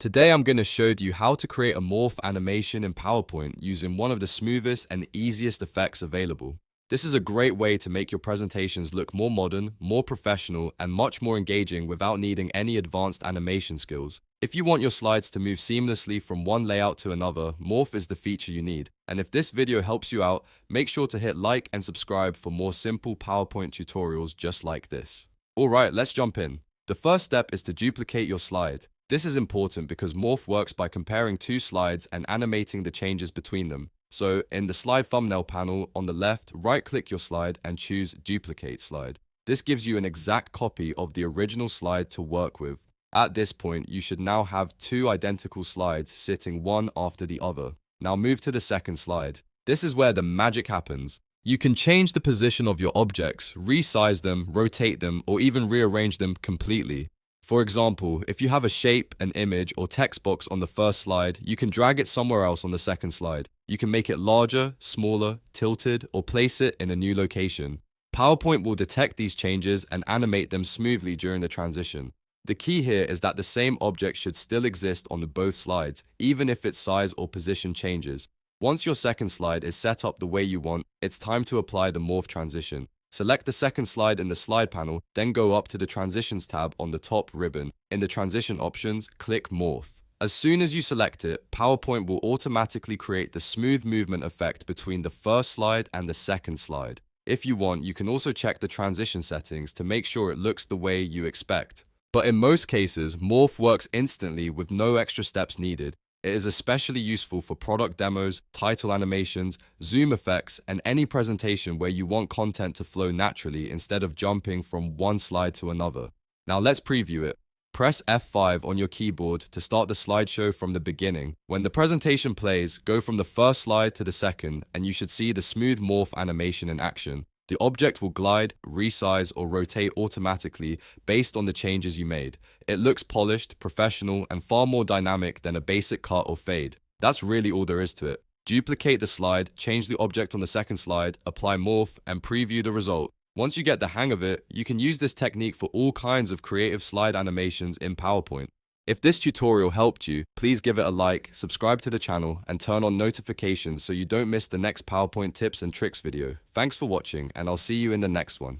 Today I'm going to show you how to create a morph animation in PowerPoint using one of the smoothest and easiest effects available. This is a great way to make your presentations look more modern, more professional, and much more engaging without needing any advanced animation skills. If you want your slides to move seamlessly from one layout to another, Morph is the feature you need. And if this video helps you out, make sure to hit like and subscribe for more simple PowerPoint tutorials just like this. Alright, let's jump in. The first step is to duplicate your slide. This is important because Morph works by comparing two slides and animating the changes between them. So, in the slide thumbnail panel on the left, right-click your slide and choose Duplicate Slide. This gives you an exact copy of the original slide to work with. At this point, you should now have two identical slides sitting one after the other. Now move to the second slide. This is where the magic happens. You can change the position of your objects, resize them, rotate them, or even rearrange them completely. For example, if you have a shape, an image, or text box on the first slide, you can drag it somewhere else on the second slide. You can make it larger, smaller, tilted, or place it in a new location. PowerPoint will detect these changes and animate them smoothly during the transition. The key here is that the same object should still exist on both slides, even if its size or position changes. Once your second slide is set up the way you want, it's time to apply the morph transition. Select the second slide in the slide panel, then go up to the Transitions tab on the top ribbon. In the Transition options, click Morph. As soon as you select it, PowerPoint will automatically create the smooth movement effect between the first slide and the second slide. If you want, you can also check the transition settings to make sure it looks the way you expect. But in most cases, Morph works instantly with no extra steps needed. It is especially useful for product demos, title animations, zoom effects, and any presentation where you want content to flow naturally instead of jumping from one slide to another. Now let's preview it. Press F5 on your keyboard to start the slideshow from the beginning. When the presentation plays, go from the first slide to the second, and you should see the smooth morph animation in action. The object will glide, resize, or rotate automatically based on the changes you made. It looks polished, professional, and far more dynamic than a basic cut or fade. That's really all there is to it. Duplicate the slide, change the object on the second slide, apply morph, and preview the result. Once you get the hang of it, you can use this technique for all kinds of creative slide animations in PowerPoint. If this tutorial helped you, please give it a like, subscribe to the channel, and turn on notifications so you don't miss the next PowerPoint tips and tricks video. Thanks for watching, and I'll see you in the next one.